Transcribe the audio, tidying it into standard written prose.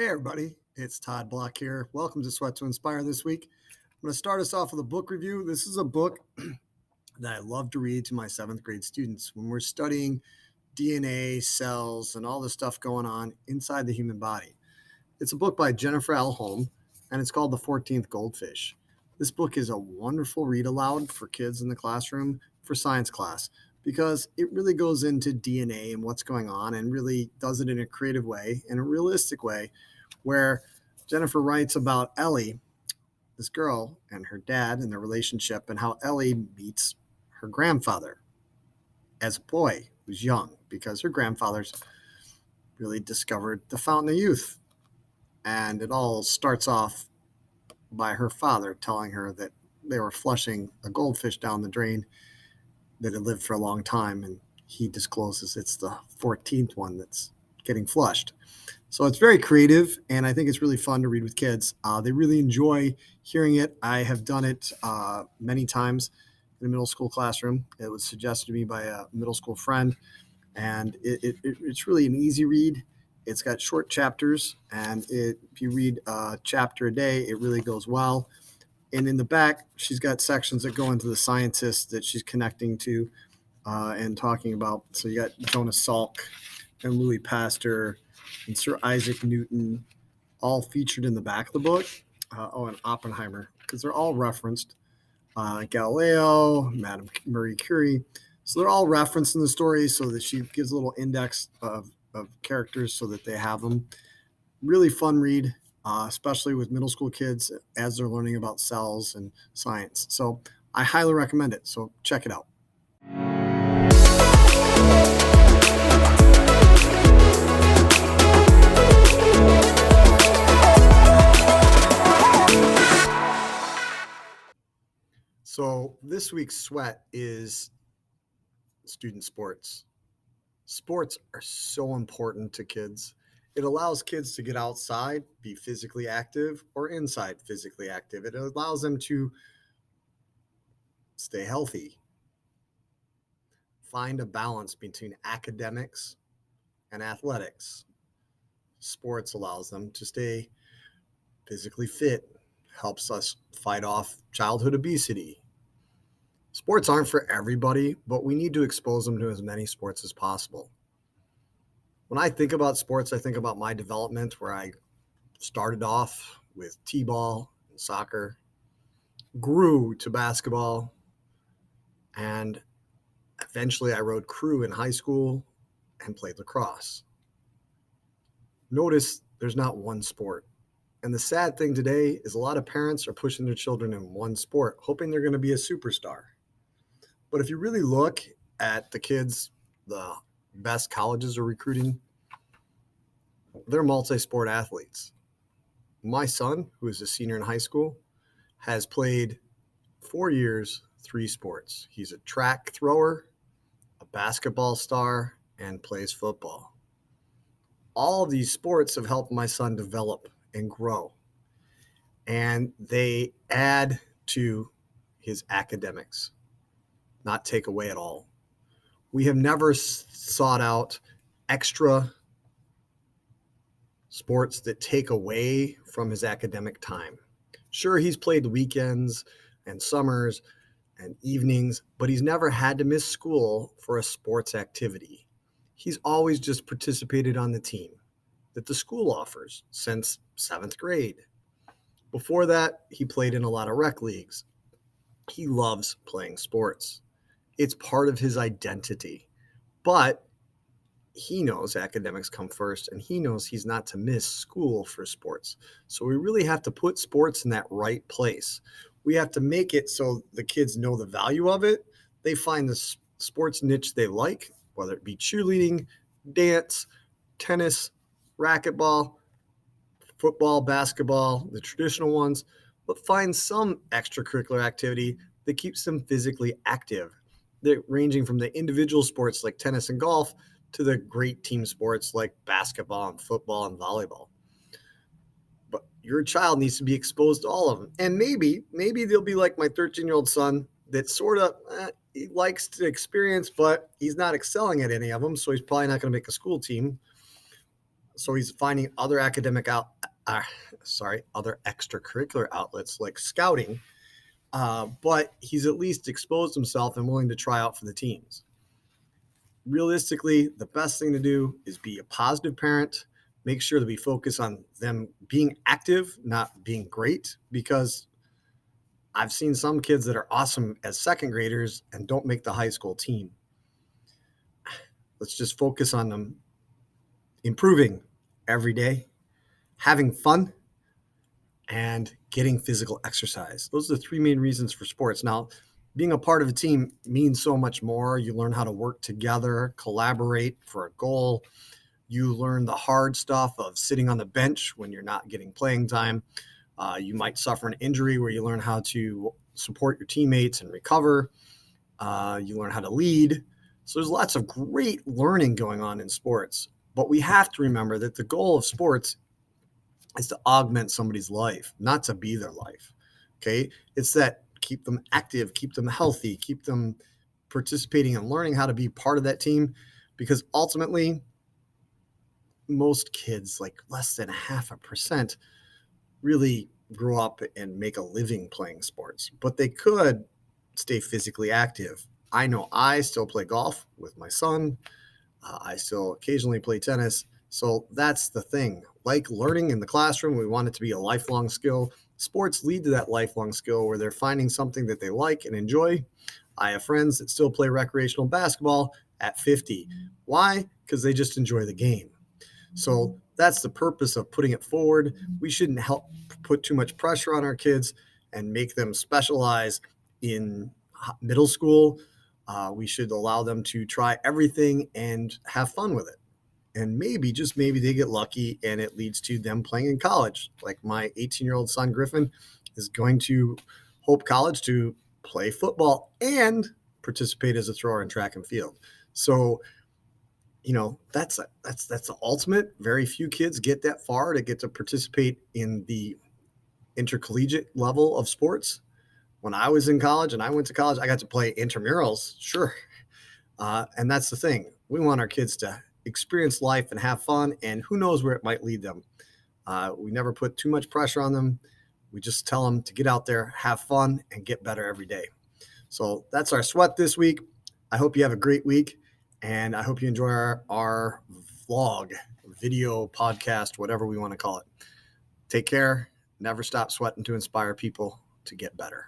Hey everybody, it's Todd Block here. Welcome to Sweat to Inspire this week. I'm going to start us off with a book review. This is a book that I love to read to my seventh grade students when we're studying DNA, cells, and all the stuff going on inside the human body. It's a book by Jennifer L. Holm, and it's called The 14th Goldfish. This book is a wonderful read aloud for kids in the classroom for science class because it really goes into DNA and what's going on and really does it in a creative way, in a realistic way, where Jennifer writes about Ellie, this girl, and her dad and their relationship and how Ellie meets her grandfather as a boy who's young because her grandfather's really discovered the fountain of youth. And it all starts off by her father telling her that they were flushing a goldfish down the drain that had lived for a long time, and he discloses it's the 14th one that's getting flushed. So it's very creative, and I think it's really fun to read with kids. They really enjoy hearing it. I have done it many times in a middle school classroom. It was suggested to me by a middle school friend, and it's really an easy read. It's got short chapters, and if you read a chapter a day, it really goes well. And in the back, she's got sections that go into the scientists that she's connecting to and talking about. So you got Jonas Salk and Louis Pasteur and Sir Isaac Newton, all featured in the back of the book. And Oppenheimer, because they're all referenced. Galileo, Madame Marie Curie. So they're all referenced in the story so that she gives a little index of characters so that they have them. Really fun read, especially with middle school kids as they're learning about cells and science. So I highly recommend it. So check it out. So this week's sweat is student sports. Sports are so important to kids. It allows kids to get outside, be physically active, or inside physically active. It allows them to stay healthy, find a balance between academics and athletics. Sports allows them to stay physically fit, helps us fight off childhood obesity. Sports aren't for everybody, but we need to expose them to as many sports as possible. When I think about sports, I think about my development where I started off with t-ball and soccer, grew to basketball, and eventually I rode crew in high school and played lacrosse. Notice there's not one sport. And the sad thing today is a lot of parents are pushing their children in one sport, hoping they're going to be a superstar. But if you really look at the kids, the best colleges are recruiting, they're multi-sport athletes. My son, who is a senior in high school, has played 4 years, 3 sports. He's a track thrower, a basketball star, and plays football. All of these sports have helped my son develop and grow, and they add to his academics, not take away at all. We have never sought out extra sports that take away from his academic time. Sure, he's played weekends and summers and evenings, but he's never had to miss school for a sports activity. He's always just participated on the team that the school offers since 7th grade. Before that, he played in a lot of rec leagues. He loves playing sports. It's part of his identity, but he knows academics come first, and he knows he's not to miss school for sports. So we really have to put sports in that right place. We have to make it so the kids know the value of it. They find the sports niche they like, whether it be cheerleading, dance, tennis, racquetball, football, basketball, the traditional ones, but find some extracurricular activity that keeps them physically active. They're ranging from the individual sports like tennis and golf to the great team sports like basketball and football and volleyball. But your child needs to be exposed to all of them. And maybe they'll be like my 13-year-old son that sort of he likes to experience, but he's not excelling at any of them. So he's probably not going to make a school team. So he's finding other other extracurricular outlets like scouting, but he's at least exposed himself and willing to try out for the teams. Realistically, the best thing to do is be a positive parent. Make sure that we focus on them being active, not being great, because I've seen some kids that are awesome as second graders and don't make the high school team. Let's just focus on them improving every day, having fun, and getting physical exercise. Those are the three main reasons for sports. Now, being a part of a team means so much more. You learn how to work together, collaborate for a goal. You learn the hard stuff of sitting on the bench when you're not getting playing time. You might suffer an injury where you learn how to support your teammates and recover. You learn how to lead. So there's lots of great learning going on in sports. But we have to remember that the goal of sports is to augment somebody's life, not to be their life. Okay? It's that keep them active, keep them healthy, keep them participating and learning how to be part of that team. Because ultimately, most kids, like less than 0.5%, really grow up and make a living playing sports, but they could stay physically active. I know I still play golf with my son. I still occasionally play tennis. So that's the thing. Like learning in the classroom, we want it to be a lifelong skill. Sports lead to that lifelong skill where they're finding something that they like and enjoy. I have friends that still play recreational basketball at 50. Why? Because they just enjoy the game. So that's the purpose of putting it forward. We shouldn't help put too much pressure on our kids and make them specialize in middle school. We should allow them to try everything and have fun with it. And maybe, just maybe, they get lucky and it leads to them playing in college. Like my 18-year-old son, Griffin, is going to Hope College to play football and participate as a thrower in track and field. So, that's the ultimate. Very few kids get that far to get to participate in the intercollegiate level of sports. When I was in college and I went to college, I got to play intramurals, sure. And that's the thing. We want our kids to experience life and have fun, and who knows where it might lead them. We never put too much pressure on them. We just tell them to get out there, have fun, and get better every day. So that's our sweat this week. I hope you have a great week, and I hope you enjoy our vlog, video, podcast, whatever we want to call it. Take care. Never stop sweating to inspire people to get better.